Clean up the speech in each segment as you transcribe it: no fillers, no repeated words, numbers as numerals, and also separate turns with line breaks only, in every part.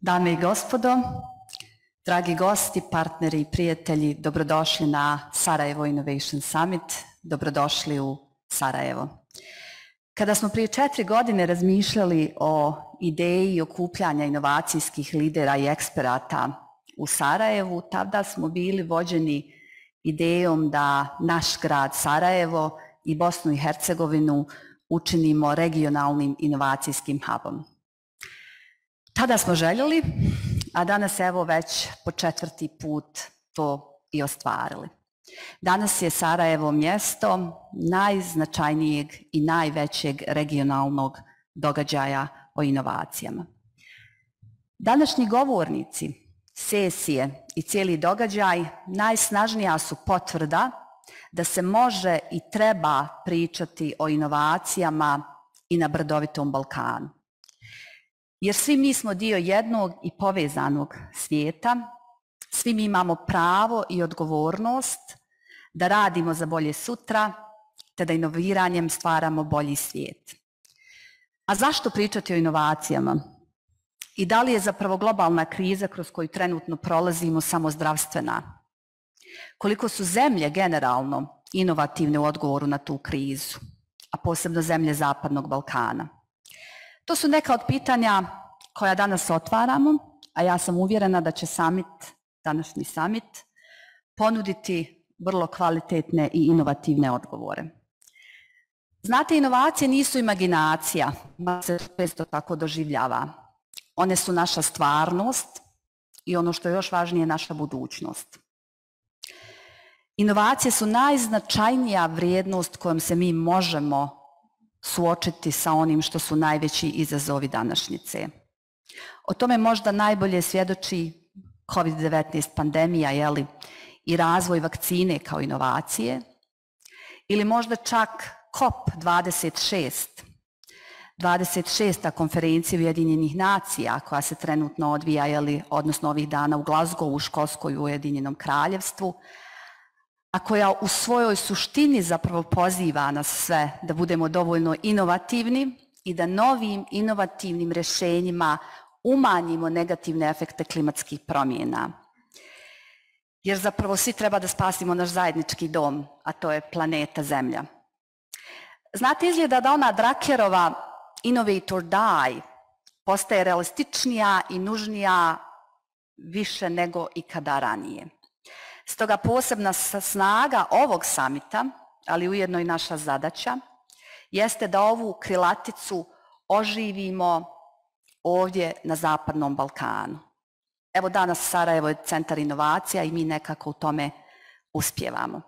Dame i gospodo, dragi gosti, partneri i prijatelji, dobrodošli na Sarajevo Innovation Summit, dobrodošli u Sarajevo. Kada smo prije 4 godine razmišljali o ideji okupljanja inovacijskih lidera i eksperata u Sarajevu, tada smo bili vođeni idejom da naš grad Sarajevo i Bosnu i Hercegovinu učinimo regionalnim inovacijskim hubom. Tada smo željeli, a danas evo već po 4. put to i ostvarili. Danas je Sarajevo mjesto najznačajnijeg i najvećeg regionalnog događaja o inovacijama. Današnji govornici, sesije i cijeli događaj najsnažnija su potvrda da se može i treba pričati o inovacijama i na brdovitom Balkanu. Jer svi mi smo dio jednog i povezanog svijeta, svi mi imamo pravo i odgovornost da radimo za bolje sutra, te da inoviranjem stvaramo bolji svijet. A zašto pričati o inovacijama? I da li je zapravo globalna kriza kroz koju trenutno prolazimo samo zdravstvena? Koliko su zemlje generalno inovativne u odgovoru na tu krizu, a posebno zemlje Zapadnog Balkana? To su neka od pitanja koja danas otvaramo, a ja sam uvjerena da će današnji summit ponuditi vrlo kvalitetne i inovativne odgovore. Znate, inovacije nisu imaginacija, ma se često tako doživljava. One su naša stvarnost i ono što je još važnije, naša budućnost. Inovacije su najznačajnija vrijednost kojom se mi možemo suočiti sa onim što su najveći izazovi današnjice. O tome možda najbolje svjedoči COVID-19 pandemija, i razvoj vakcine kao inovacije, ili možda čak COP26, 26. konferencija Ujedinjenih nacija koja se trenutno odvija, odnosno ovih dana u Glasgowu, u Škotskoj u Ujedinjenom kraljevstvu, a koja u svojoj suštini zapravo poziva nas sve da budemo dovoljno inovativni i da novim inovativnim rješenjima umanjimo negativne efekte klimatskih promjena. Jer zapravo svi treba da spasimo naš zajednički dom, a to je planeta Zemlja. Znate, izgleda da ona Druckerova Innovate or Die postaje realističnija i nužnija više nego ikada ranije. Stoga posebna snaga ovog samita, ali ujedno i naša zadaća, jeste da ovu krilaticu oživimo ovdje na Zapadnom Balkanu. Evo danas Sarajevo je centar inovacija i mi nekako u tome uspijevamo.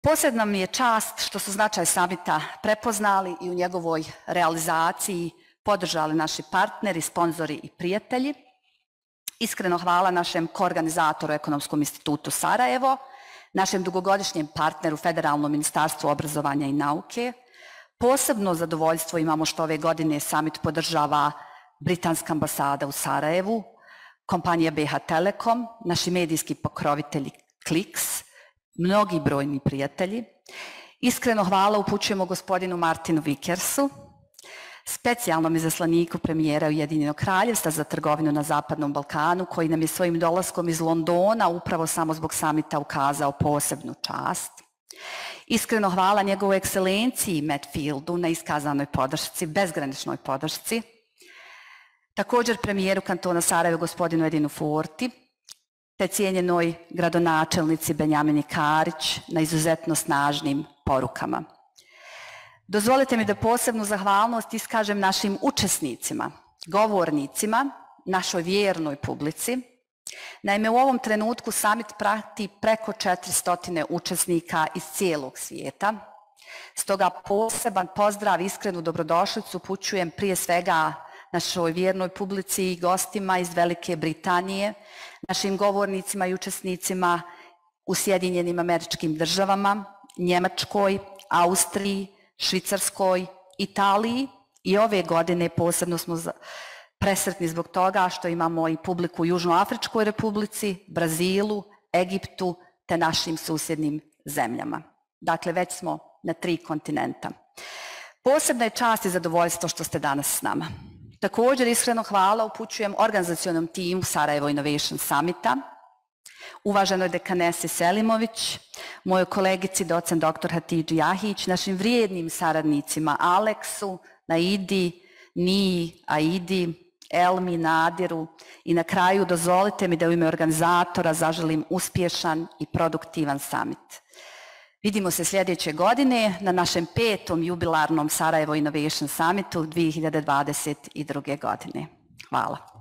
Posebna mi je čast što su značaj samita prepoznali i u njegovoj realizaciji podržali naši partneri, sponzori i prijatelji. Iskreno hvala našem koorganizatoru Ekonomskom institutu Sarajevo, našem dugogodišnjem partneru Federalnom ministarstvu obrazovanja i nauke. Posebno zadovoljstvo imamo što ove godine summit podržava Britanska ambasada u Sarajevu, kompanija BH Telekom, naši medijski pokrovitelji Kliks, mnogi brojni prijatelji. Iskreno hvala upućujemo gospodinu Martinu Vickersu, specijalnom izaslaniku premijera Ujedinjenog kraljevstva za trgovinu na Zapadnom Balkanu, koji nam je svojim dolaskom iz Londona upravo samo zbog samita ukazao posebnu čast. Iskreno hvala njegovoj ekscelenciji Matt Fieldu na iskazanoj podršci, bezgraničnoj podršci. Također premijeru kantona Sarajevo gospodinu Edinu Forti, te cijenjenoj gradonačelnici Benjamini Karić na izuzetno snažnim porukama. Dozvolite mi da posebnu zahvalnost iskažem našim učesnicima, govornicima, našoj vjernoj publici. Naime, u ovom trenutku summit prati preko 400 učesnika iz cijelog svijeta. Stoga poseban pozdrav, iskrenu dobrodošlicu upućujem prije svega našoj vjernoj publici i gostima iz Velike Britanije, našim govornicima i učesnicima u Sjedinjenim Američkim Državama, Njemačkoj, Austriji, Švicarskoj, Italiji i ove godine posebno smo presretni zbog toga što imamo i publiku u Južnoafričkoj Republici, Brazilu, Egiptu te našim susjednim zemljama. Dakle, već smo na 3 kontinenta. Posebna je čast i zadovoljstvo što ste danas s nama. Također iskreno hvala upućujem organizacionom timu Sarajevo Innovation Summita, uvaženoj dekanesi Selimović, mojoj kolegici docent dr. Hatidži Jahić, našim vrijednim saradnicima Aleksu, Naidi, Niji, Aidi, Elmi, Nadiru i na kraju dozvolite mi da u ime organizatora zaželim uspješan i produktivan summit. Vidimo se sljedeće godine na našem 5. jubilarnom Sarajevo Innovation Summitu 2022. godine. Hvala.